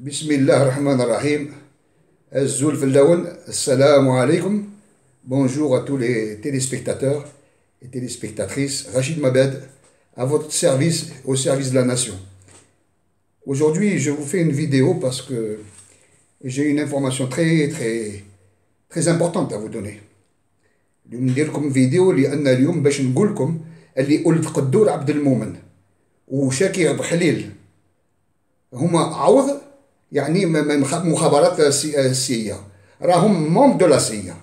بسم الله الرحمن الرحيم. الزول في اللون. السلام عليكم. Bonjour à tous les téléspectateurs et téléspectatrices. Rachid Mabed, à votre service, au service de la nation. Aujourd'hui, je vous fais une vidéo parce que j'ai une information très importante à vous donner. ندير لكم فيديو لأن اليوم باش نقول لكم اللي ولد قدور عبد المؤمن وشاكي بخليل هما عوض يعني مخابرات السيئة، راهم مومب دو لا سيئة.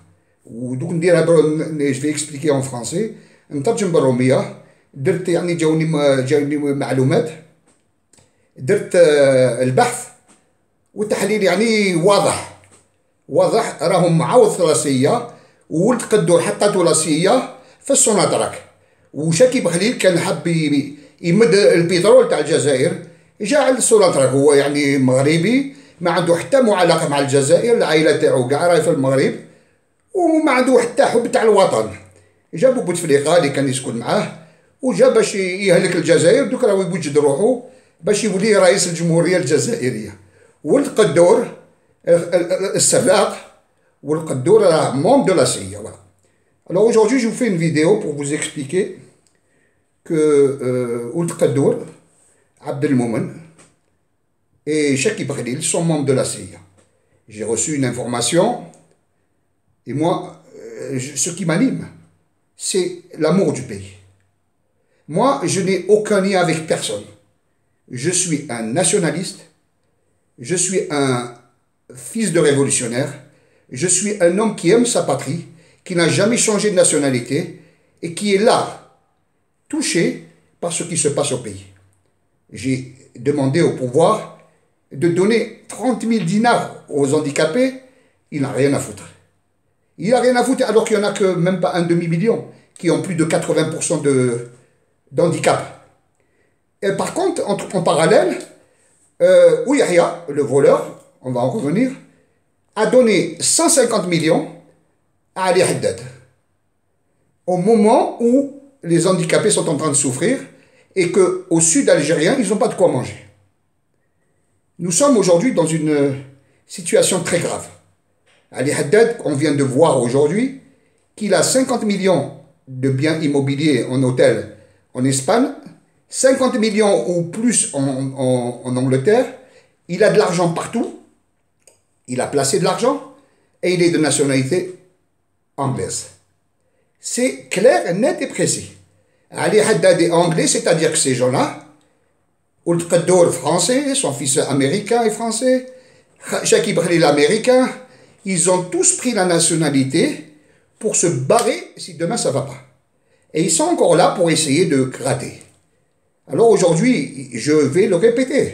ودوك نديرها جو في اكسبليكي اون فرونسي، نترجم بالرومية. درت يعني جاوني معلومات، درت البحث والتحليل يعني واضح راهم عوض ثلاثية وولد قدور حطاتو لاسية في السوناتراك. وشاكي بخليل كان حاب يمد البترول تاع الجزائر، جا على السوناتراك. هو يعني مغربي، ما عنده حتى معلقة مع الجزائر، العائلة تاعو كاع راهي في المغرب وما عنده حتى حب تاع الوطن. جابو بوتفليقة اللي كان يسكن معاه وجا باش يهلك الجزائر، دوك راهو يوجد روحو باش يولي رئيس الجمهورية الجزائرية. ولد قدور السراق والقدور راه مومب دو لا سي. Voilà. Alors aujourd'hui je vous fais une vidéo pour vous expliquer que Ould Qadour, Abd el-Moumen et Chakib Khalil sont membres de la CIA. J'ai reçu une information et moi, ce qui m'anime, c'est l'amour du pays. Moi, je n'ai aucun lien avec personne. Je suis un nationaliste, je suis un fils de révolutionnaire, je suis un homme qui aime sa patrie, qui n'a jamais changé de nationalité et qui est là, touché par ce qui se passe au pays. J'ai demandé au pouvoir de donner 30 000 dinars aux handicapés. Il n'a rien à foutre. Il n'a rien à foutre alors qu'il n'y en a que même pas un demi-million qui ont plus de 80% d'handicap. Et par contre, en parallèle, Ouyahia, le voleur, on va en revenir, a donné 150 millions à Ali Haddad au moment où les handicapés sont en train de souffrir et qu'au sud algérien, ils n'ont pas de quoi manger. Nous sommes aujourd'hui dans une situation très grave. Ali Haddad, on vient de voir aujourd'hui qu'il a 50 millions de biens immobiliers en hôtel en Espagne, 50 millions ou plus en Angleterre. Il a de l'argent partout. Il a placé de l'argent et il est de nationalité anglaise. C'est clair, net et précis. Ali Haddad est anglais, c'est-à-dire que ces gens-là, Ould Qadour français, son fils américain et français, Chakib Khalil américain, ils ont tous pris la nationalité pour se barrer si demain ça ne va pas. Et ils sont encore là pour essayer de gratter. Alors aujourd'hui, je vais le répéter.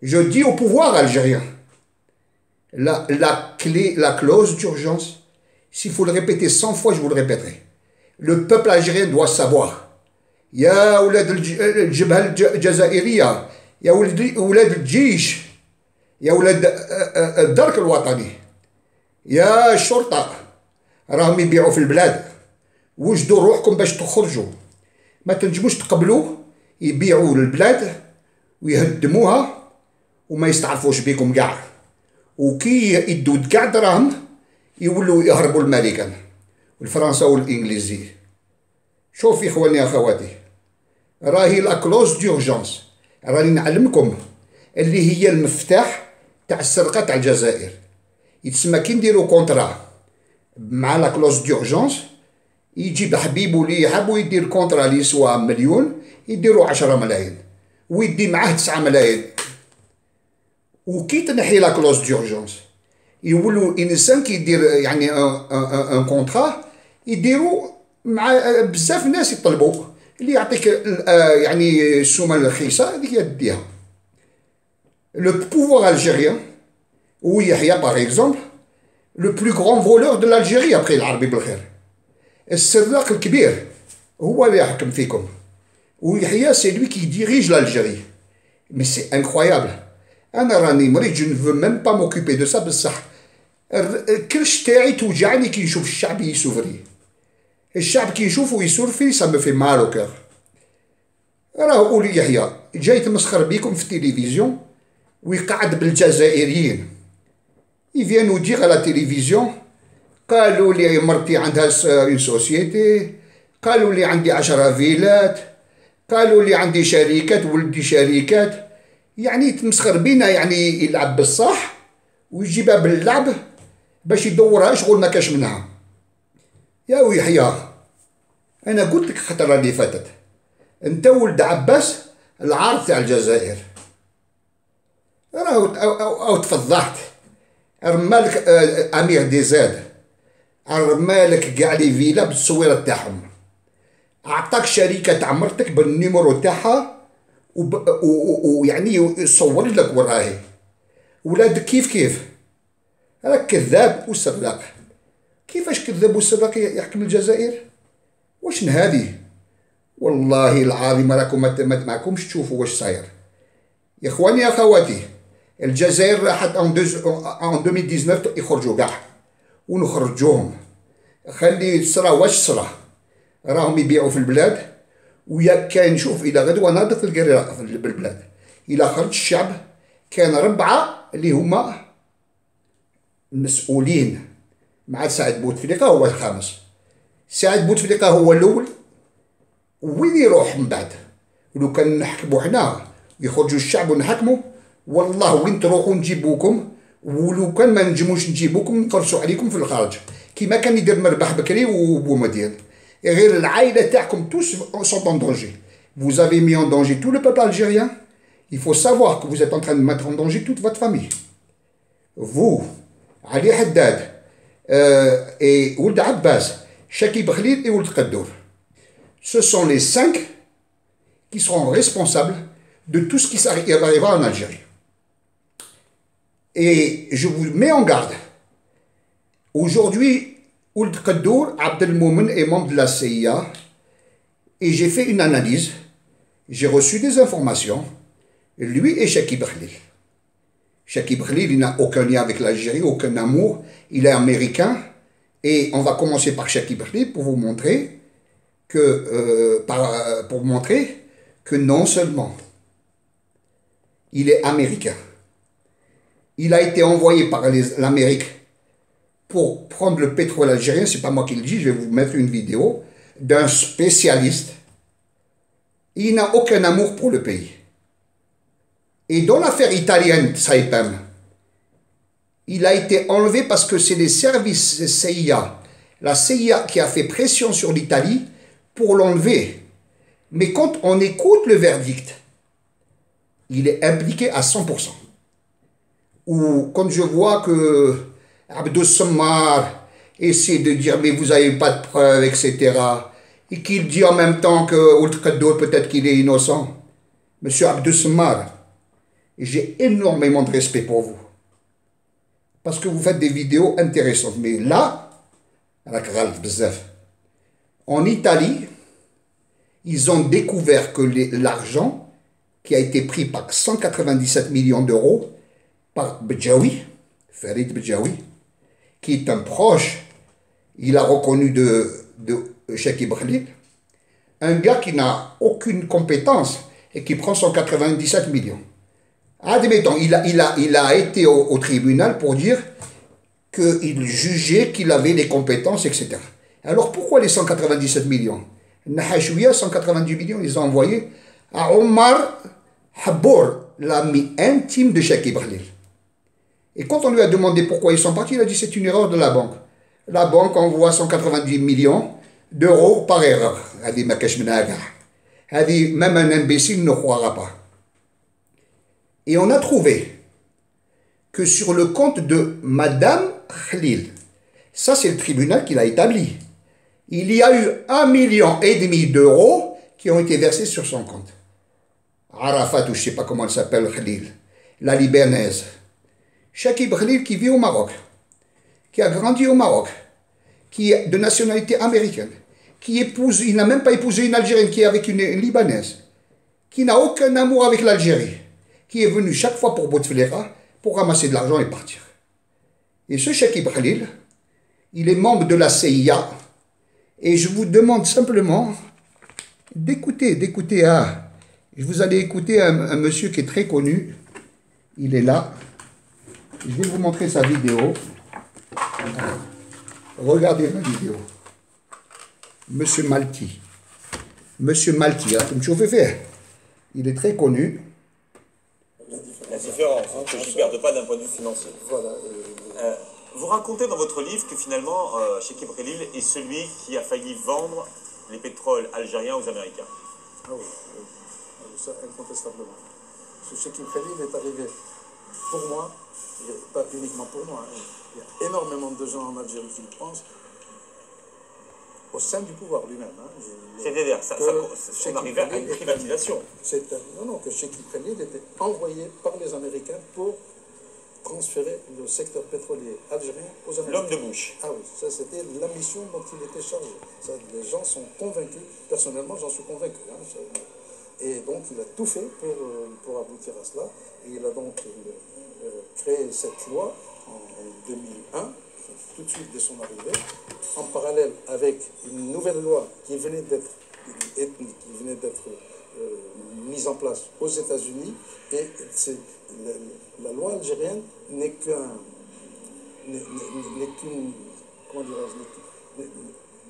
Je dis au pouvoir algérien, la clause d'urgence, s'il faut le répéter 100 fois, je vous le répéterai. Le peuple algérien doit savoir. يا ولاد الجبهة الجزائرية، يا ولاد الجيش، يا ولاد الدرك الوطني، يا الشرطة، راهم يبيعوا في البلاد. وجدوا روحكم باش تخرجوا، ما تنجموش تقبلوا يبيعوا البلاد ويهدموها وما يستعرفوش بيكم كاع. وكي يدوا كاع دراهم يولوا يهربوا الملكان والفرنسا والانجليزي. شوف يا اخواني اخواتي، راهي لا كلوز ديورجونس، راني نعلمكم اللي هي المفتاح تاع السرقه تاع الجزائر. يتسمى كي نديرو كونترا مع لا كلوز ديورجونس، يجيب حبيبو اللي حابو يدير كونترا اللي يسوى مليون، يديرو 10 ملايين ويدي معاه 9 ملايين. وكي تنحي لا كلوز ديورجونس يولوا الانسان كي يدير يعني ان كونترا يديروا مع بزاف ناس يطلبوا اللي يعطيك يعني السومه الرخيصه هذيك يديها. Le pouvoir algérien, ou Yahya par exemple, le plus grand voleur de l'Algérie après العربي بالخير. السراق الكبير هو اللي يحكم فيكم. ويحيى c'est lui qui dirige l'Algérie. Mais c'est incroyable. أنا راني مريض، je ne veux même pas m'occuper de ça بصح الكرش تاعي توجعني كي نشوف الشعب يسوفري. الشعب كي يشوفو يسورفي ça me fait mal au cœur. راه قولي يحيى جاي تمسخر بيكم في التلفزيون ويقعد بالجزائريين. Ils viennent nous dire à la télévision قالوا لي مرتي عندها اون سوسيتي، قالوا لي عندي 10 فيلات، قالوا لي عندي شركات ولدي شركات. يعني يتمسخر بينا، يعني يلعب بالصح ويجيبها باللعب باش يدورها شغل ما كاش منها. يا ويحيى انا قلت لك الخطره اللي فاتت، انت ولد عباس العار تاع الجزائر، راهو تفضحت. رمالك امير دي زاد، رمالك كاع لي فيلا بالتصويره تاعهم، اعطاك شركه تاع مرتك بالنيمورو تاعها ويعني يصور لك وراهي. ولادك كيف راك كذاب وسراق. كيفاش كذاب وسراق يحكم الجزائر؟ واش هذه؟ والله العظيم راكم معكمش تشوفوا واش صاير. يا اخواني يا اخواتي، الجزائر راحت ان 2019 يخرجوا كاع ونخرجوهم. خلي صرا واش صرا، راهم يبيعوا في البلاد. ويا كان نشوف الى غدوه ناضت القريره في البلاد. الى خرج الشعب كان 4 اللي هما مسؤولين، مع سعد بوتفليقه هو الخامس. سعد بوتفليقه هو الاول، وين يروح من بعد؟ ولو كان نحكموا حنا يخرجوا الشعب ونحكموا، والله وين تروحوا نجيبوكم. ولو كان ما نجموش نجيبوكم نقرصوا عليكم في الخارج، كيما كان يدير مربح بكري وبومدين. غير العائله تاعكم tous sont en danger. Vous avez mis en danger tout le peuple algérien. Il faut savoir que vous êtes en train de mettre en danger toute votre famille. Vous, Ali Haddad, et Ould Abbas, Chakib Khalil et Ould Qaddour. Ce sont les 5 qui seront responsables de tout ce qui arrivera en Algérie. Et je vous mets en garde. Aujourd'hui, Ould Qaddour, Abdelmoumen est membre de la CIA, et j'ai fait une analyse. J'ai reçu des informations. Lui et Chakib Khalil. Chakib Khalil, il n'a aucun lien avec l'Algérie, aucun amour. Il est américain. Et on va commencer par Chakib Khalil pour vous montrer que non seulement il est américain, il a été envoyé par l'Amérique pour prendre le pétrole algérien. C'est pas moi qui le dis, je vais vous mettre une vidéo d'un spécialiste. Il n'a aucun amour pour le pays. Et dans l'affaire italienne Saipem, il a été enlevé parce que c'est les services CIA, la CIA qui a fait pression sur l'Italie pour l'enlever. Mais quand on écoute le verdict, il est impliqué à 100%. Ou quand je vois que Abdou Sammar essaie de dire mais vous n'avez pas de preuves, etc. Et qu'il dit en même temps que Ould Qaddour peut-être qu'il est innocent. Monsieur Abdou Sammar, j'ai énormément de respect pour vous. Parce que vous faites des vidéos intéressantes. Mais là, en Italie, ils ont découvert que l'argent qui a été pris par 197 millions d'euros par Bedjaoui, Farid Bedjaoui, qui est un proche, il a reconnu de Chakib Khalil, un gars qui n'a aucune compétence et qui prend 197 millions. Admettons, il a été au tribunal pour dire qu'il jugeait qu'il avait les compétences, etc. Alors pourquoi les 197 millions? Nahachouia, 190 millions, ils ont envoyé à Omar Habour, l'ami intime de Chakib Khalil. Et quand on lui a demandé pourquoi ils sont partis, il a dit c'est une erreur de la banque. La banque envoie 190 millions d'euros par erreur. Même un imbécile ne croira pas. Et on a trouvé que sur le compte de Madame Khalil, ça c'est le tribunal qui l'a établi, il y a eu 1,5 million d'euros qui ont été versés sur son compte. Arafat, ou je ne sais pas comment elle s'appelle, Khalil, la libanaise. Chakib Khalil qui vit au Maroc, qui a grandi au Maroc, qui est de nationalité américaine, qui épouse, il n'a même pas épousé une Algérienne, qui est avec une Libanaise, qui n'a aucun amour avec l'Algérie, qui est venu chaque fois pour Bouteflika pour ramasser de l'argent et partir. Et ce Chakib Khalil, il est membre de la CIA, et je vous demande simplement d'écouter, vous allez écouter un monsieur qui est très connu, Il est là. Je vais vous montrer sa vidéo. Regardez la vidéo. Monsieur Malti. Monsieur Malti, hein, comme je vous fais. Il est très connu. La différence, que je ne perde pas d'un point de vue financier. Voilà. Vous racontez dans votre livre que finalement, Chekib Khalil est celui qui a failli vendre les pétroles algériens aux Américains. Ah oui, ça incontestablement. Ce Chekib Khalil est arrivé pour moi, et pas uniquement pour moi, hein, il y a énormément de gens en Algérie qui le pensent, au sein du pouvoir lui-même. Hein, c'est-à-dire, on arrivait à une privatisation. Non, que Chekib Khalil était envoyé par les Américains pour transférer le secteur pétrolier algérien aux Américains. L'homme de bouche. Ah oui, ça c'était la mission dont il était chargé. Ça, les gens sont convaincus, personnellement j'en suis convaincu. Hein, et donc il a tout fait pour aboutir à cela. Et il a donc créé cette loi en 2001, tout de suite dès son arrivée, en parallèle avec une nouvelle loi qui venait d'être mise en place aux États-Unis. Et la loi algérienne n'est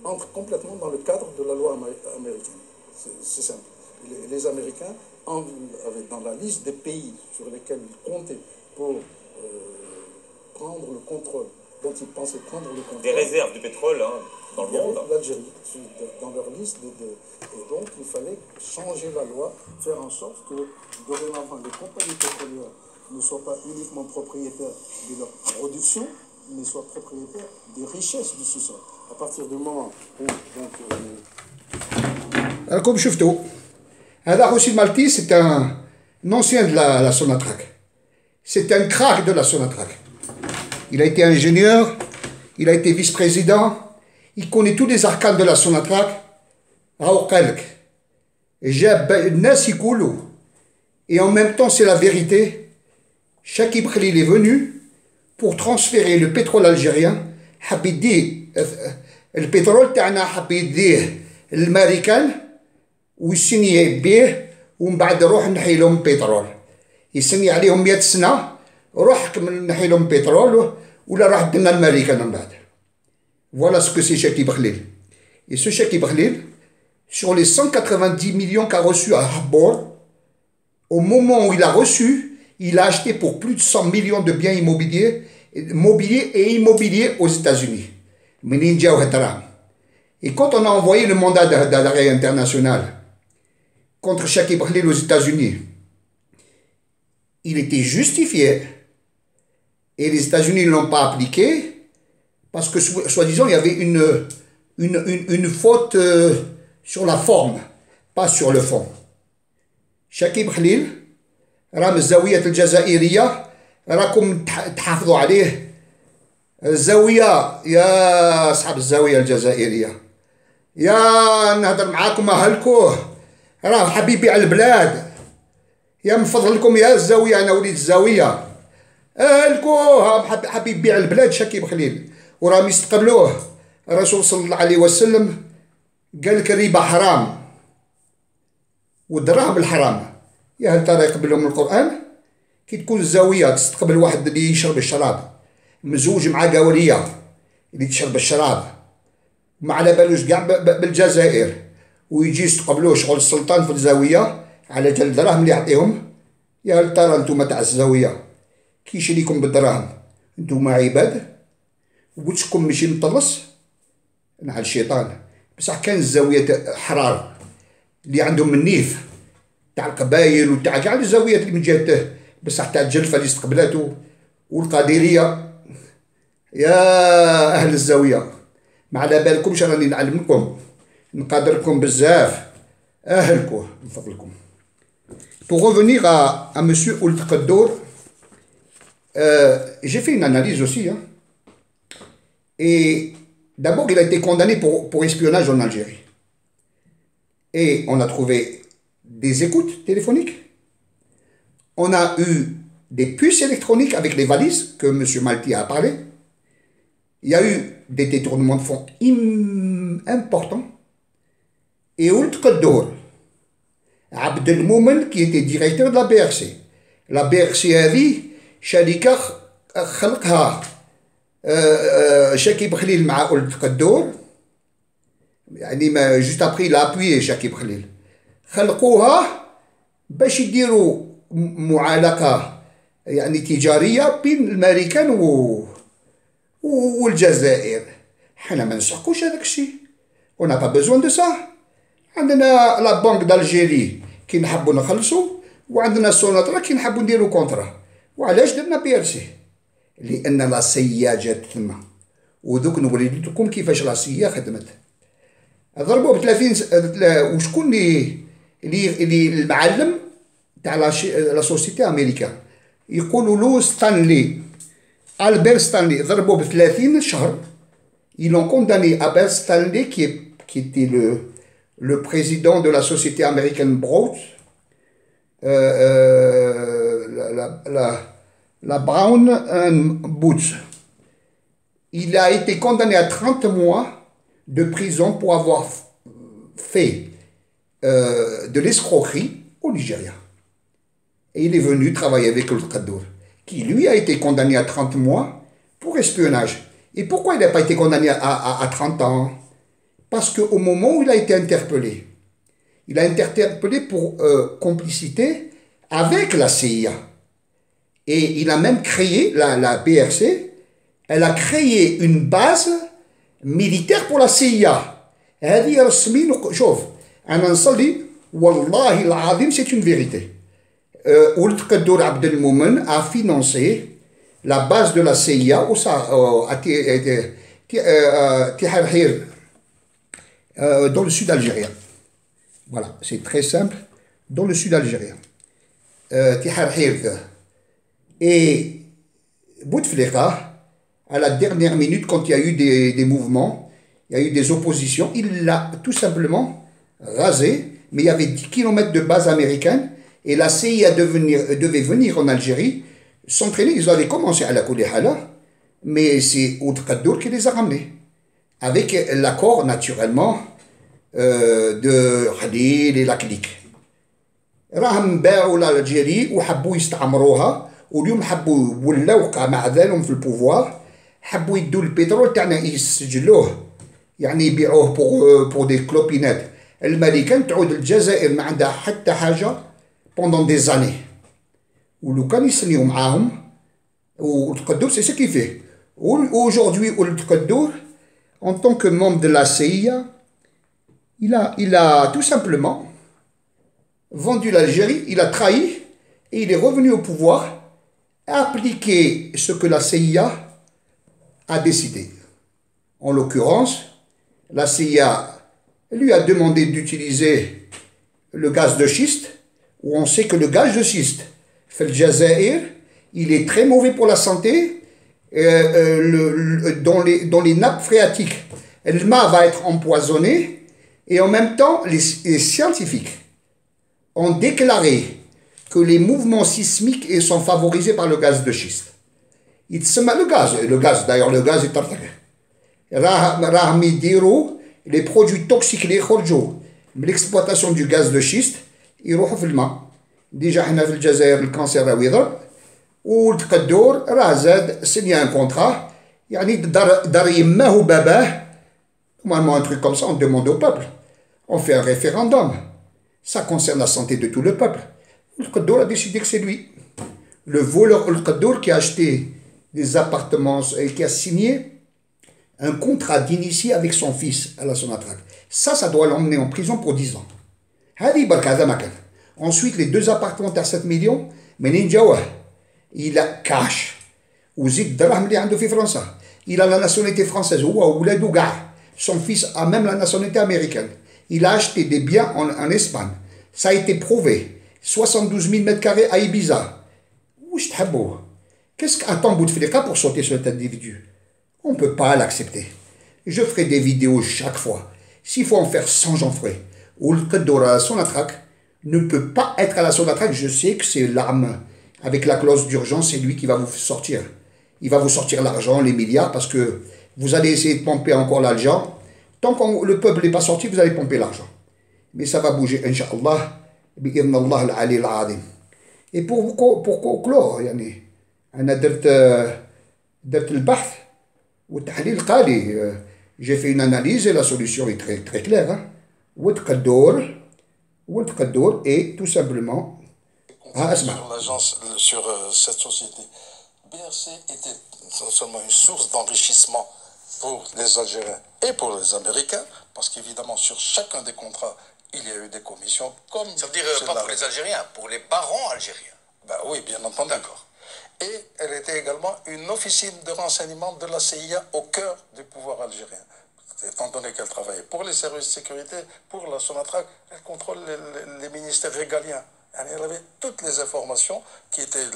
entre complètement dans le cadre de la loi américaine. C'est simple. Les Américains avaient dans la liste des pays sur lesquels ils comptaient pour prendre le contrôle, dont ils pensaient prendre le contrôle. Des réserves de pétrole hein, dans le monde. L'Algérie, dans leur liste. Et donc, il fallait changer la loi, faire en sorte que, dorénavant, les compagnies pétrolières ne soient pas uniquement propriétaires de leur production, mais soient propriétaires des richesses du sous-sol. À partir du moment où... Comme شفتوا هذا Rossi Malti, c'est un ancien de la Sonatrach. C'est un crack de la Sonatrach. Il a été ingénieur, il a été vice-président, il connaît tous les arcanes de la Sonatrach. Et en même temps, c'est la vérité. Chekib Khalil est venu pour transférer le pétrole algérien. Le pétrole تاعنا حب يديه الامريكان ويسني به ومن بعد روح نحي لهم بترول يسني عليهم 100 سنه روح نحي لهم بترول ولا راح دنا الامريكان من بعد. Voilà ce que c'est Chekib Khalil. Et ce Chekib Khalil, sur les 190 millions qu'a reçu à Habor, au moment où il a reçu, il a acheté pour plus de 100 millions de biens immobiliers et immobiliers aux États-Unis. Et quand on a envoyé le mandat d'arrêt international contre Chekib Khalil aux États-Unis, il était justifié et les États-Unis ne l'ont pas appliqué parce que, soi-disant, il y avait une faute sur la forme, pas sur le fond. Chekib Khalil, رام الزاوية الجزائرية راكم تحافظوا عليه. الزاوية يا أصحاب الزاوية الجزائرية يا نهضر معاكم أهلكم راه حاب يبيع البلاد يا من فضلكم يا الزاوية أنا وليد الزاوية أهلكم حاب يبيع البلاد شكيب خليل وراهم يستقبلوه. الرسول صلى الله عليه وسلم قال لك الربا حرام والدراهم الحرام. يا هل ترى يقبلهم القرآن؟ كي تكون الزاوية تستقبل واحد اللي يشرب الشراب مزوج مع قاورية اللي تشرب الشراب ما على بالوش كاع بالجزائر ويجي يستقبلوه شغل السلطان في الزاوية على جال الدراهم اللي يعطيهم. يا هل ترى انتوما تاع الزاوية كي يشريكم بالدراهم انتوما عباد وبوتشكم ماشي مطلص مع الشيطان. بصح كان الزاوية حرار اللي عندهم النيف تاع القبايل وتاع كاع الزاويات اللي من جهته بصح تاع الجلفة اللي استقبلاتو والقادرية. يا أهل الزاوية ما على بالكمش راني نعلمكم نقدركم بزاف أهلكم من فضلكم. Pour revenir à monsieur Ould Qaddour, j'ai fait une analyse aussi. Hein. Et d'abord, il a été condamné pour espionnage en Algérie. Et on a trouvé des écoutes téléphoniques. On a eu des puces électroniques avec les valises que M. Malti a parlé. Il y a eu des détournements de fonds importants. Et Ould Qaddour, Abdelmoumen, qui était directeur de la BRC, لا BRC هذه شركة خلقها شاكي بخليل مع ولد قدور، يعني ما جوست ابخي لابوي شاكي بخليل، خلقوها باش يديروا معالقة يعني تجارية بين الأمريكان والجزائر. حنا ما نسحقوش هذاك الشيء، اون با بوزوان دو سا. عندنا لا بانك دالجيري كي نحبوا نخلصوا، وعندنا سوناترا كي نحبوا نديروا كونترا. وعلاش درنا BRC؟ لأن لا سيا جات ثما، ودوك نوري لكم كيفاش لا سيا خدمت. ضربوا ب 30 وشكون اللي المعلم تاع لا سوسيتي امريكان يقولوا له ستانلي، البير ستانلي، ضربوا ب 30 شهر. Ils l'ont condamné Albert Stanley, qui était le président de la société américaine Broad, la Brown Boots. Il a été condamné à 30 mois de prison pour avoir fait de l'escroquerie au Nigeria. Et il est venu travailler avec Ould Qadour, qui lui a été condamné à 30 mois pour espionnage. Et pourquoi il n'a pas été condamné à 30 ans? Parce qu'au moment où il a été interpellé, il a été interpellé pour complicité avec la CIA. Et il a même créé, la BRC, elle a créé une base militaire pour la CIA. هذه رسمي. شوف أنا نصلي والله العظيم c'est une vérité. Ould Qadour Abdelmoumen a financé la base de la CIA dans le sud algérien. Voilà, c'est très simple, dans le sud algérien. Et Bouteflika, à la dernière minute, quand il y a eu des mouvements, il y a eu des oppositions, il l'a tout simplement rasé, mais il y avait 10 km de base américaine, et la CIA devait venir en Algérie, s'entraîner. Ils avaient commencé à la Koulihala, mais c'est Ould Qadour qui les a ramenés, avec l'accord naturellement de Khalil et la clique. راهم باعوا l'Algérie وحبوا يستعمروها، واليوم حبوا ولاو مع ذلهم في البوفوار، حبوا يدوا البترول تاعنا يسجلوه، يعني يبيعوه بور دي كلوبينات. الامريكان تعود الجزائر ما عندها حتى حاجه pendant des années. ولو كان يسنيو معاهم Ould Qadour, c'est ce qu'il fait. Aujourd'hui, Ould Qadour, en tant que membre de la CIA, il a tout simplement vendu l'Algérie, il a trahi, et il est revenu au pouvoir, appliquer ce que la CIA a décidé. En l'occurrence, la CIA lui a demandé d'utiliser le gaz de schiste, où on sait que le gaz de schiste, fait le Jazair, il est très mauvais pour la santé. Dans les nappes phréatiques, le mât va être empoisonné, et en même temps, les scientifiques ont déclaré que les mouvements sismiques sont favorisés par le gaz de schiste. Il se met le gaz d'ailleurs, le gaz est tartagé. Les produits toxiques, l'exploitation du gaz de schiste, ils vont في الماء. Déjà, on a vu le Jazair, le cancer à Ouidr. Ould Qadour, Razad, signé un contrat. Yani, dar yimma ou babah. Normalement, un truc comme ça, on demande au peuple. On fait un référendum. Ça concerne la santé de tout le peuple. Ould Qadour a décidé que c'est lui. Le voleur Ould Qadour qui a acheté des appartements et qui a signé un contrat d'initié avec son fils à la Sonatrach. Ça doit l'emmener en prison pour 10 ans. Hadi barkada makan. Ensuite, les 2 appartements à 7 millions, منين جاوه؟ Il a cash. وزيد الدراهم اللي عنده في فرنسا. Il a la nationalité française. هو وولادو كاع. Son fils a même la nationalité américaine. Il a acheté des biens en Espagne. Ça a été prouvé. 72 000 mètres carrés à Ibiza. Ouch تحبوه. Qu'est-ce qu'attend Bouteflika pour sauter sur cet individu? On ne peut pas l'accepter. Je ferai des vidéos chaque fois. S'il faut en faire 100, j'en ferai. Ould Qadour à la Sonatrach ne peut pas être à la Sonatrach. Je sais que c'est l'arme. Avec la clause d'urgence, c'est lui qui va vous sortir. Il va vous sortir l'argent, les milliards, parce que vous allez essayer de pomper encore l'argent. Tant que le peuple n'est pas sorti, vous allez pomper l'argent. Mais ça va bouger, Inch'Allah, bi'idhnallah al-ali al-azim. Et pour conclure, يعني أنا درت البحث والتحليل قالي j'ai fait une analyse et la solution est très très claire. Hein. والتقدر est tout simplement sur l'agence, sur cette société. BRC était non seulement une source d'enrichissement pour les Algériens et pour les Américains, parce qu'évidemment sur chacun des contrats il y a eu des commissions comme... Ça veut dire pas pour les Algériens, pour les barons algériens. Ben oui, bien entendu. D'accord. Et elle était également une officine de renseignement de la CIA au cœur du pouvoir algérien. Étant donné qu'elle travaillait pour les services de sécurité, pour la Sonatrach, elle contrôle les ministères régaliens. Elle avait toutes les informations qui étaient...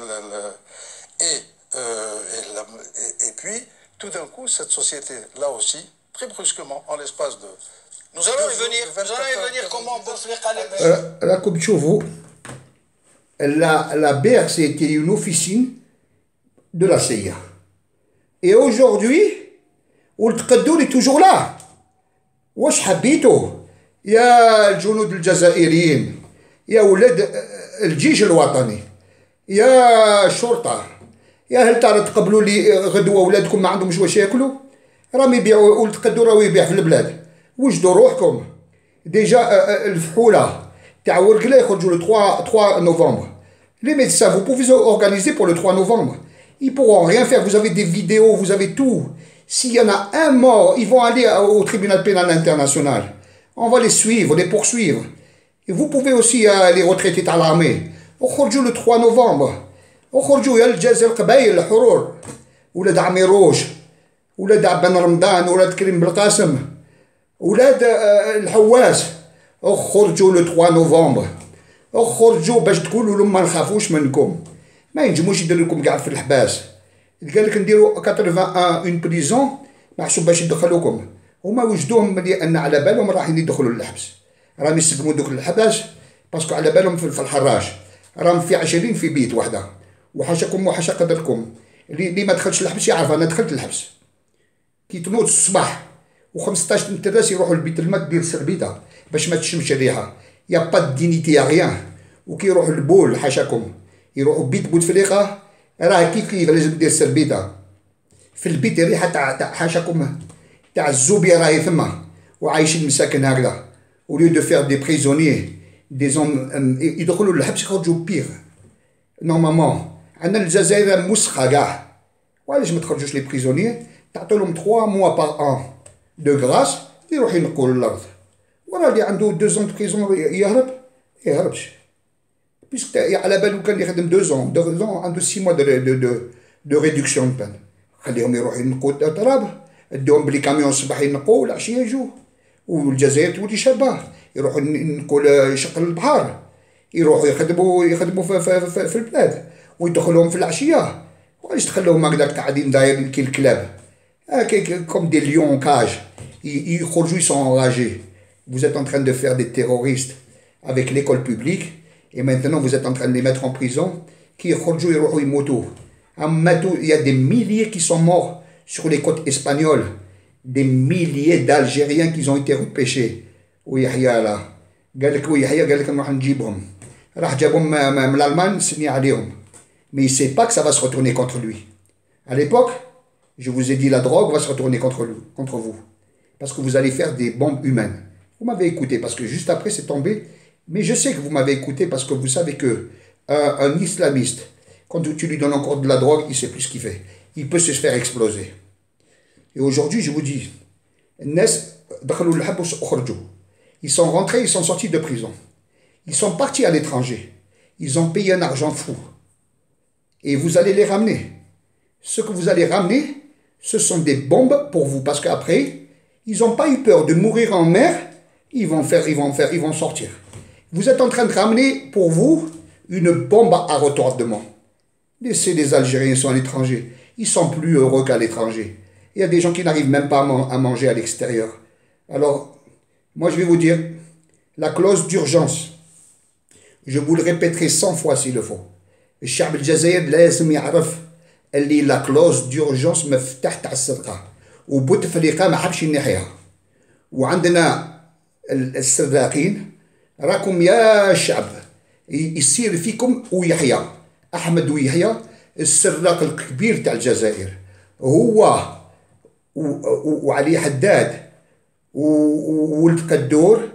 Et puis, tout d'un coup, cette société, là aussi, très brusquement, en l'espace de... Nous allons y venir comment Bouteflika là, comme vous, la BRC était une officine de la CIA. Et aujourd'hui, والتقدر est toujours là. واش حبيتوا يا الجنود الجزائريين يا ولاد الجيش الوطني يا الشرطة يا هل ترى تقبلوا لي غدوة ولادكم ما عندهمش واش ياكلوا راهم يبيعوا والتقدر راهو يبيع في البلاد وجدوا روحكم ديجا الفحولة تاع ورقلة يخرجوا le 3 novembre. Les médecins, vous pouvez organiser pour le 3 novembre. Ils pourront rien faire, vous avez des vidéos, vous avez tout. S'il y en a un mort, ils vont aller au tribunal pénal international. On va les suivre, les poursuivre. Et vous pouvez aussi les retraités à l'armée. اخرجوا le 3 novembre. اخرجوا يا الجزائر القبائل الحرور. ولاد عمي روج. ولاد بن رمضان، ولاد كريم بالقاسم. ولاد الحواس. اخرجوا le 3 novembre. اخرجوا باش تقولوا لهم ما نخافوش منكم. ما ينجموش يديروا لكم قاعد في الحباس. قال لك نديروا 81 اون بريزون محسوب باش يدخلوكم. هما وجدوهم لان على بالهم رايحين يدخلوا للحبس. راهم يسقموا دوك الحباس باسكو على بالهم في الحراش. راهم في 20 في بيت وحده. وحاشاكم وحاشا قدركم. اللي ما دخلش الحبس يعرف انا دخلت الحبس. كي تنوض الصباح و15 نتراس يروحوا لبيت الماء دير السربيته باش ما تشمش الريحه. يا با دينيتي يا غيان. وكي يروحوا للبول حاشاكم يروحوا بيت بوتفليقه راه كيف لازم دير السربيته في البيت الريحه تاع حاشاكم تاع الزوبيه راهي ثما وعايشين مساكن هكذا وليو دو فير دي بريزونيي دي زون يدخلوا للحبس يخرجوا بيغ. نورمالمون عندنا الجزائر مسخه كاع. وعلاش ما تخرجوش لي بريزونيي تعطوا لهم 3 mois par an دو غراس يروح ينقوا للارض. وراه اللي عنده 2 ans de prison يهربش. Puisque على بالو كان يخدم 2 ans عنده 6 mois de réduction de peine. خليهم يروحوا ينقوا التراب اديهم بلي كاميون الصباح ينقوا والعشيه يجوا. والجزائر تولي شابه يروحوا ينقوا يشق البحر يروحوا يخدموا في البلاد ويدخلوهم في العشيه. وعلاش تخلوهم هكذاك قاعدين دايرين كي الكلاب comme des lions en cage. Ils sont enragés. Vous êtes en train de faire des terroristes avec l'école publique et maintenant vous êtes en train de les mettre en prison. Il y a des milliers qui sont morts sur les côtes espagnoles. Des milliers d'Algériens qui ont été repêchés. ويحيى là. قال لك ويحيى قال لك نروح نجيبهم. راح جابهم من الألمان سني عليهم. Mais il ne sait pas que ça va se retourner contre lui. À l'époque, je vous ai dit la drogue va se retourner contre vous. Parce que vous allez faire des bombes humaines. Vous m'avez écouté parce que juste après c'est tombé. Mais je sais que vous m'avez écouté parce que vous savez que un islamiste, quand tu lui donnes encore de la drogue, il ne sait plus ce qu'il fait. Il peut se faire exploser. Et aujourd'hui, je vous dis, ils sont rentrés, ils sont sortis de prison. Ils sont partis à l'étranger. Ils ont payé un argent fou. Et vous allez les ramener. Ce que vous allez ramener, ce sont des bombes pour vous. Parce qu'après, ils n'ont pas eu peur de mourir en mer. Ils vont sortir. Vous êtes en train de ramener pour vous une bombe à retardement. Laissez les Algériens sont à l'étranger. Ils sont plus heureux qu'à l'étranger. Il y a des gens qui n'arrivent même pas à manger à l'extérieur. Alors, moi je vais vous dire, la clause d'urgence, je vous le répéterai 100 fois s'il le faut. الشعب الجزائري لازم يعرف اللي لا كلوز ديورجونس مفتاح تاع الصدقه وبوتفليقه ما حبش ينحيها. وعندنا السراقين راكم يا الشعب يصير فيكم ويحيى أحمد ويحيى السراق الكبير تاع الجزائر هو وعلي حداد وولد قدور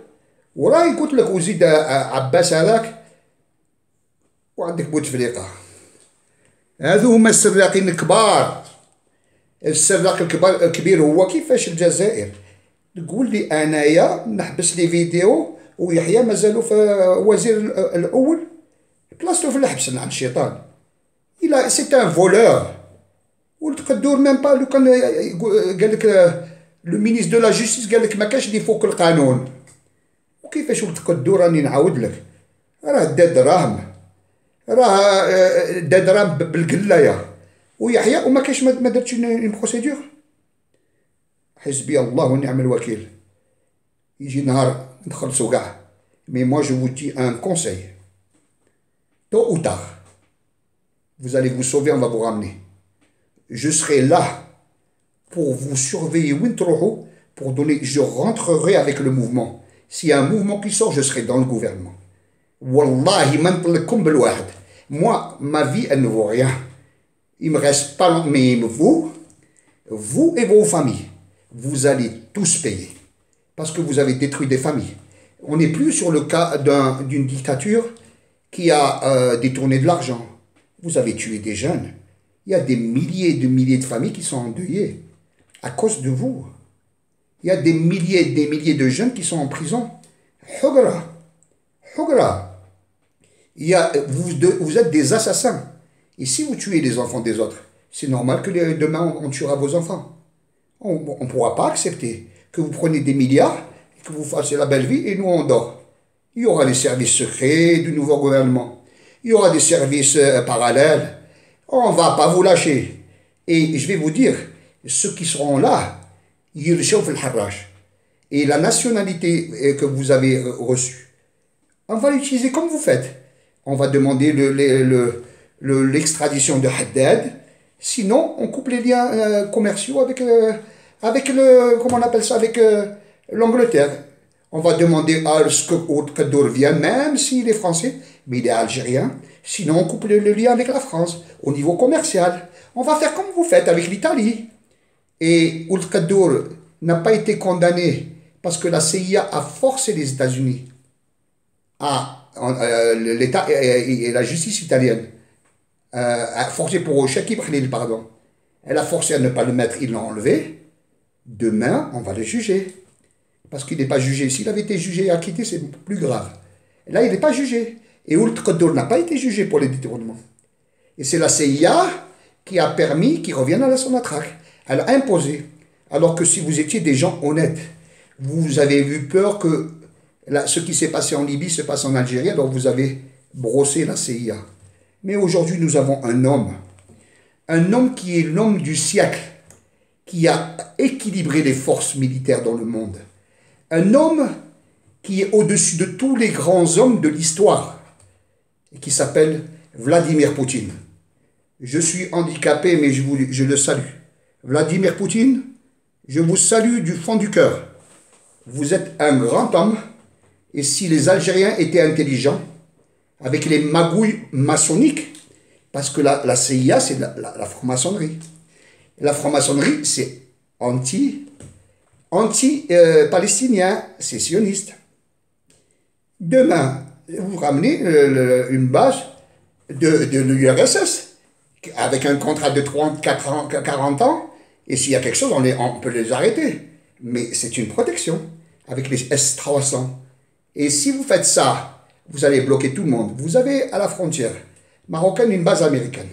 وراي قلت لك وزيد عباس هذاك وعندك بوتفليقة. هذو هما السراقين الكبار. السراق الكبير هو كيفاش الجزائر. تقول لي انايا نحبس لي فيديو ويحيى مازالو في وزير الاول بلاصتو في الحبس عند الشيطان. الى سي ان فولور. ولد قدور ميم با لو كان قال لك لو مينيستر دو لا جوستيس قال لك ما كاش اللي فوق القانون. وكيفاش ولد قدور راني نعاود لك راه دا دراهم راه دا دراهم بالقلايه ويحيى وما كاش ما درتش اون بروسيدور. حسبي الله ونعم الوكيل. يجي نهار نخلصو كاع. مي moi je vous dis un conseil. Tôt ou tard, vous allez vous sauver, on va vous ramener. Je serai là pour vous surveiller وين تروحوا pour donner. Je rentrerai avec le mouvement. S'il y a un mouvement qui sort, je serai dans le gouvernement. Wallahi ما نطلقكم بالواحد. Moi, ma vie, elle ne vaut rien. Il me reste pas long, mais vous et vos familles, vous allez tous payer. Parce que vous avez détruit des familles. On n'est plus sur le cas d'une dictature qui a détourné de l'argent. Vous avez tué des jeunes. Il y a des milliers et des milliers de familles qui sont endeuillées à cause de vous. Il y a des milliers et des milliers de jeunes qui sont en prison. Hogra. Vous êtes des assassins. Et si vous tuez les enfants des autres, c'est normal que demain on tuera vos enfants. On ne pourra pas accepter que vous preniez des milliards et que vous fassiez la belle vie et nous on dort. Il y aura les services secrets du nouveau gouvernement. Il y aura des services parallèles. On ne va pas vous lâcher. Et je vais vous dire, ceux qui seront là, يرشوا في الحراش. Et la nationalité que vous avez reçue, on va l'utiliser comme vous faites. On va demander l'extradition de Haddad. Sinon, on coupe les liens commerciaux avec comment on appelle ça, avec l'Angleterre. On va demander à ce que Kaddour vienne, même s'il est français, mais il est algérien. Sinon, on coupe le lien avec la France au niveau commercial. On va faire comme vous faites avec l'Italie. Et Ould Kaddour n'a pas été condamné parce que la CIA a forcé les États-Unis l'État et la justice italienne a forcé pour Chekib Khalil, pardon. Elle a forcé à ne pas le mettre, ils l'ont enlevé. Demain, on va le juger. Parce qu'il n'est pas jugé. S'il avait été jugé et acquitté, c'est plus grave. Et là, il n'est pas jugé. Et Ould Kaddour n'a pas été jugé pour les détournements. Et c'est la CIA qui a permis qu'il revienne à la Sonatrach. Elle a imposé. Alors que si vous étiez des gens honnêtes, vous avez eu peur que ce qui s'est passé en Libye se passe en Algérie, alors vous avez brossé la CIA. Mais aujourd'hui, nous avons un homme qui est l'homme du siècle, qui a équilibré les forces militaires dans le monde. Un homme qui est au-dessus de tous les grands hommes de l'histoire, et qui s'appelle Vladimir Poutine. Je suis handicapé, mais je le salue. Vladimir Poutine, je vous salue du fond du cœur. Vous êtes un grand homme, et si les Algériens étaient intelligents, avec les magouilles maçonniques, parce que la CIA, c'est la franc-maçonnerie. La franc-maçonnerie, c'est anti-palestinien, c'est sioniste. Demain, vous ramenez une base de l'URSS, avec un contrat de 40 ans, et s'il y a quelque chose, on peut les arrêter. Mais c'est une protection, avec les S-300. Et si vous faites ça, vous allez bloquer tout le monde. Vous avez à la frontière marocaine une base américaine.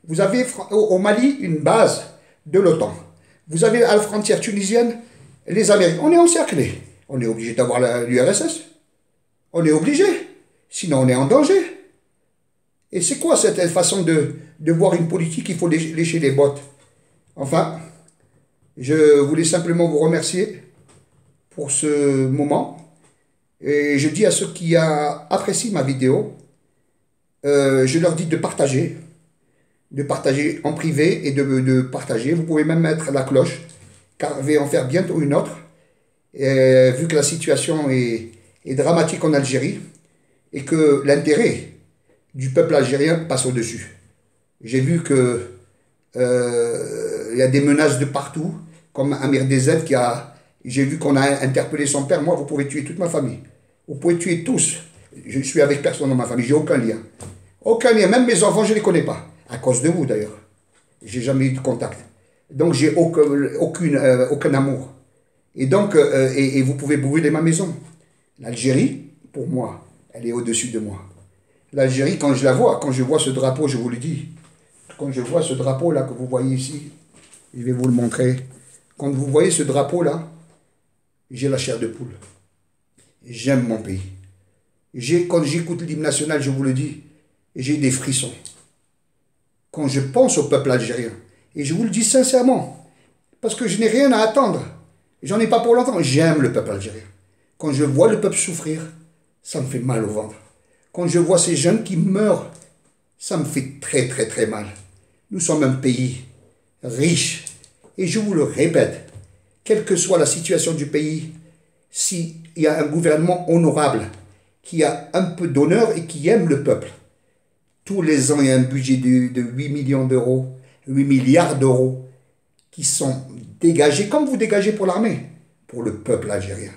Vous avez au Mali une base de l'OTAN. Vous avez à la frontière tunisienne les Américains. On est encerclés. On est obligé d'avoir l'URSS. On est obligé. Sinon, on est en danger. Et c'est quoi cette façon de voir une politique? Il faut lécher les bottes. Enfin, je voulais simplement vous remercier pour ce moment. Et je dis à ceux qui apprécient ma vidéo, je leur dis de partager en privé et de partager. Vous pouvez même mettre la cloche, car je vais en faire bientôt une autre. Et, vu que la situation est dramatique en Algérie, et que l'intérêt du peuple algérien passe au-dessus. J'ai vu que il y a des menaces de partout, comme Amir DZ qui a... J'ai vu qu'on a interpellé son père. Moi, vous pouvez tuer toute ma famille. Vous pouvez tuer tous. Je ne suis avec personne dans ma famille. J'ai aucun lien. Aucun lien. Même mes enfants, je ne les connais pas. À cause de vous, d'ailleurs. J'ai jamais eu de contact. Donc, j'ai aucun amour. Et donc, et vous pouvez brûler ma maison. L'Algérie, pour moi, elle est au-dessus de moi. L'Algérie, quand je la vois, quand je vois ce drapeau, je vous le dis, quand je vois ce drapeau-là que vous voyez ici, je vais vous le montrer. Quand vous voyez ce drapeau-là, j'ai la chair de poule. J'aime mon pays. Quand j'écoute l'hymne national, je vous le dis, j'ai des frissons. Quand je pense au peuple algérien, et je vous le dis sincèrement, parce que je n'ai rien à attendre, j'en ai pas pour longtemps, j'aime le peuple algérien. Quand je vois le peuple souffrir, ça me fait mal au ventre. Quand je vois ces jeunes qui meurent, ça me fait très très très mal. Nous sommes un pays riche, et je vous le répète, quelle que soit la situation du pays, s'il y a un gouvernement honorable, qui a un peu d'honneur et qui aime le peuple, tous les ans il y a un budget de 8 millions d'euros, 8 milliards d'euros, qui sont dégagés, comme vous dégagez pour l'armée, pour le peuple algérien.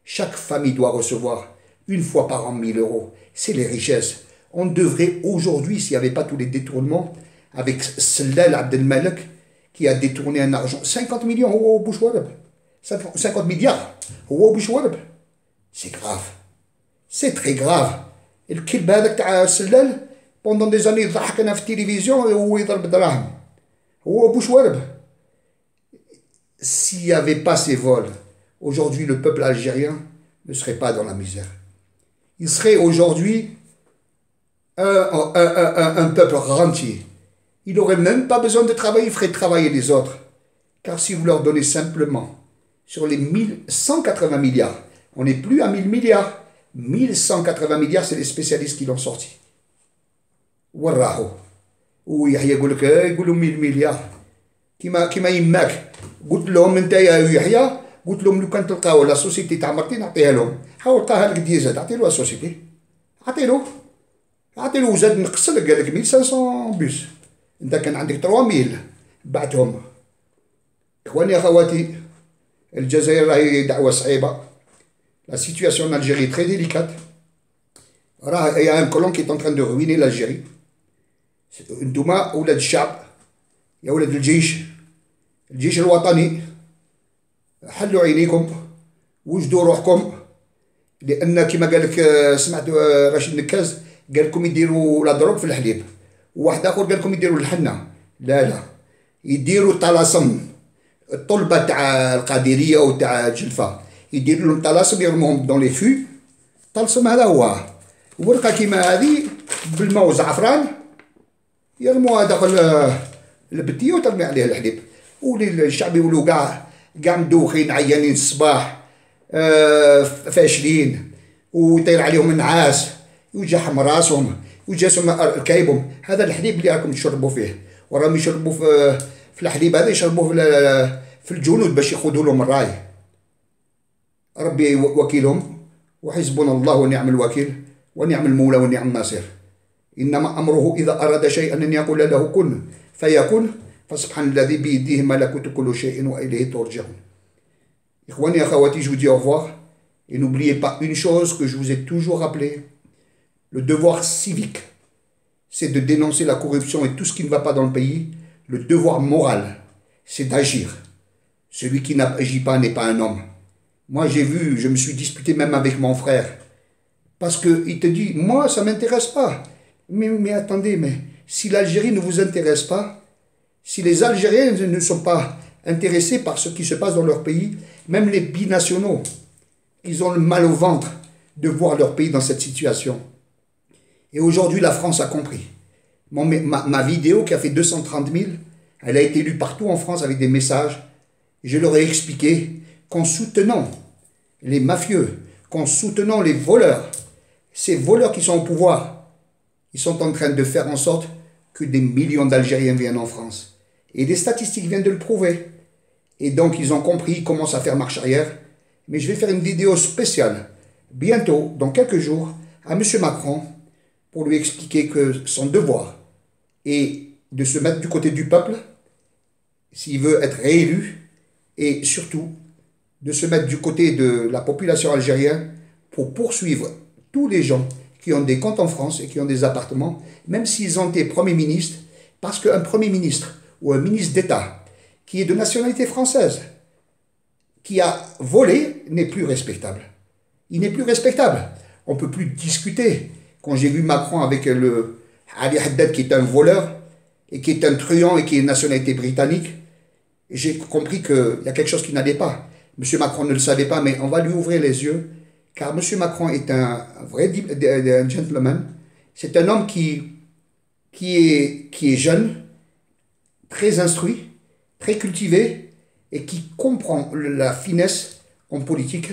Chaque famille doit recevoir une fois par an 1000 euros. C'est les richesses. On devrait aujourd'hui, s'il n'y avait pas tous les détournements, avec Sellal Abdelmalek, qui a détourné un argent, 50 millions au Bouchouarab, 50 milliards au Bouchouarab. C'est grave. C'est très grave. Et le kilb هذاك تاع Sellal, pendant des années, il ضحكنا في التلفزيون وهو يضرب دراهم. هو Bouchouarab. S'il n'y avait pas ces vols, aujourd'hui le peuple algérien ne serait pas dans la misère. Il serait aujourd'hui un peuple rentier. Il n'aurait même pas besoin de travailler, il ferait travailler les autres. Car si vous leur donnez simplement, sur les 1180 milliards, on n'est plus à 1000 milliards, 1180 milliards, c'est les spécialistes qui l'ont sorti. Warraho. Ou Yahya يقول لهم 1000 مليار. كيما يماك قلت لهم انت يا يحيى قلت لهم لو كان تلقاو لا سوسيتي تاع مرتي نعطيها لهم حاول لقاها لك ديزاد عطي له السوسيتي عطي له وزاد نقص لك قال لك 1500 بوس انت كان عندك 3000 بعتهم. اخواني اخواتي الجزائر راهي دعوه صعيبه. La situation en Algérie est très délicate. Il y a un colon qui est en train de ruiner l'Algérie. انتوما اولاد الشعب يا ولاد الجيش الوطني حلوا عينيكم وجدوا روحكم لان كما قال لك سمعت رشيد نكاز قال لكم يديروا لا دروك في الحليب وواحد اخر قال لكم يديروا الحنه لا يديروا طلاسم الطلبه تاع القادريه وتاع جلفه يديروا لهم طلاسم يرموهم دون لي فو طلسم هذا هو ورقه كيما هذه بالماء وزعفران يرموها داخل البتيه وترمي عليها الحليب والشعب يولوا كاع مدوخين عيانين الصباح فاشلين ويطير عليهم النعاس ويجحم راسهم ويجاسهم ركايبهم. هذا الحليب اللي راكم تشربوا فيه وراهم يشربوا في الحليب هذا يشربوه في الجنود باش ياخذوا لهم الراي. ربي وكيلهم وحسبنا الله ونعم الوكيل ونعم المولى ونعم الناصر. إنما أمره إذا أراد شيئا أن يقول له كن فيكون فسبحان الذي بيده ملكوت كل شيء وإليه ترجعون. إخواني أخواتي, je vous dis au revoir et n'oubliez pas une chose que je vous ai toujours rappelé, le devoir civique, c'est de dénoncer la corruption et tout ce qui ne va pas dans le pays. Le devoir moral, c'est d'agir. Celui qui n'agit pas n'est pas un homme. Moi j'ai vu, je me suis disputé même avec mon frère parce qu'il te dit, moi ça ne m'intéresse pas. Mais attendez, mais si l'Algérie ne vous intéresse pas, si les Algériens ne sont pas intéressés par ce qui se passe dans leur pays, même les binationaux, ils ont le mal au ventre de voir leur pays dans cette situation. Et aujourd'hui, la France a compris. Ma vidéo qui a fait 230 000, elle a été lue partout en France avec des messages. Je leur ai expliqué qu'en soutenant les mafieux, qu'en soutenant les voleurs, ces voleurs qui sont au pouvoir, ils sont en train de faire en sorte que des millions d'Algériens viennent en France. Et des statistiques viennent de le prouver. Et donc, ils ont compris, ils commencent à faire marche arrière. Mais je vais faire une vidéo spéciale, bientôt, dans quelques jours, à M. Macron pour lui expliquer que son devoir est de se mettre du côté du peuple s'il veut être réélu et surtout de se mettre du côté de la population algérienne pour poursuivre tous les gens qui ont des comptes en France et qui ont des appartements, même s'ils ont été premiers ministres, parce qu'un premier ministre ou un ministre d'État qui est de nationalité française, qui a volé, n'est plus respectable. Il n'est plus respectable. On ne peut plus discuter. Quand j'ai vu Macron avec le Ali Haddad qui est un voleur et qui est un truand et qui est de nationalité britannique, j'ai compris qu'il y a quelque chose qui n'allait pas. M. Macron ne le savait pas, mais on va lui ouvrir les yeux, car M. Macron est un vrai gentleman. C'est un homme qui est jeune, très instruit, très cultivé, et qui comprend la finesse en politique,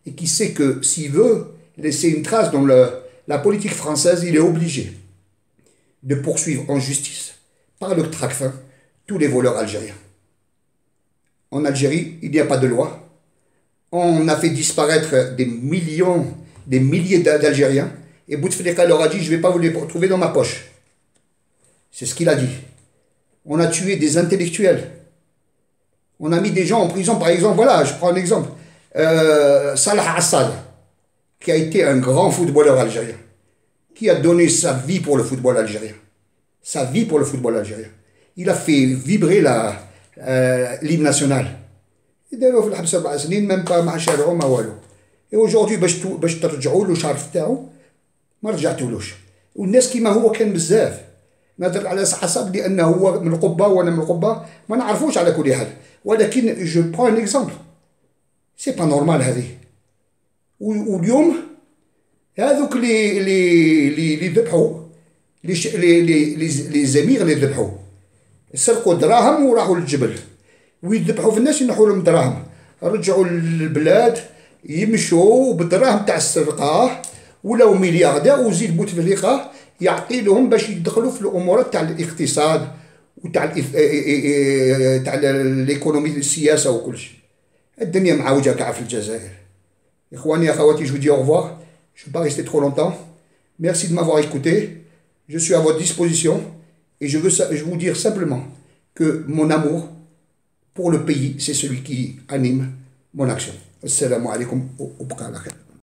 et qui sait que s'il veut laisser une trace dans la politique française, il est obligé de poursuivre en justice, par le Tracfin, tous les voleurs algériens. En Algérie, il n'y a pas de loi. On a fait disparaître des milliers d'Algériens. Et Bouteflika leur a dit, je ne vais pas vous les retrouver dans ma poche. C'est ce qu'il a dit. On a tué des intellectuels. On a mis des gens en prison, par exemple, voilà, je prends un exemple. Salah Assad, qui a été un grand footballeur algérien, qui a donné sa vie pour le football algérien. Sa vie pour le football algérien. Il a fait vibrer l'hymne national. داروا في الحبس 4 سنين même pas مع شارعه ما والو. Et aujourd'hui باش ترجعوا له الشرف تاعو ما رجعتولوش. والناس كيما هو كان بزاف. نهضر على حسب لانه هو من القبه وانا من القبه ما نعرفوش على كل حال. ولكن جو برون ان اكزومبل. سي با نورمال هذه. واليوم هذوك اللي ذبحوا لي زمير اللي ذبحوا سرقوا دراهم وراحوا للجبل. ويذبحوا في الناس ينحوا لهم دراهم، رجعوا للبلاد يمشوا بالدراهم تاع السرقه ولاو ملياردير وزيد بوتفليقه يعطي لهم باش يدخلوا في الامورات تاع الاقتصاد وتاع تاع الايكونومي السياسه وكل شيء. الدنيا معوجه كاع في الجزائر. اخواني اخواتي جو دي au revoir. Je ne vais pas rester trop longtemps. Merci de m'avoir écouté. Je suis à votre disposition et je veux vous dire simplement que mon amour pour le pays, c'est celui qui anime mon action. Assalamu alaikum wa barakatuh.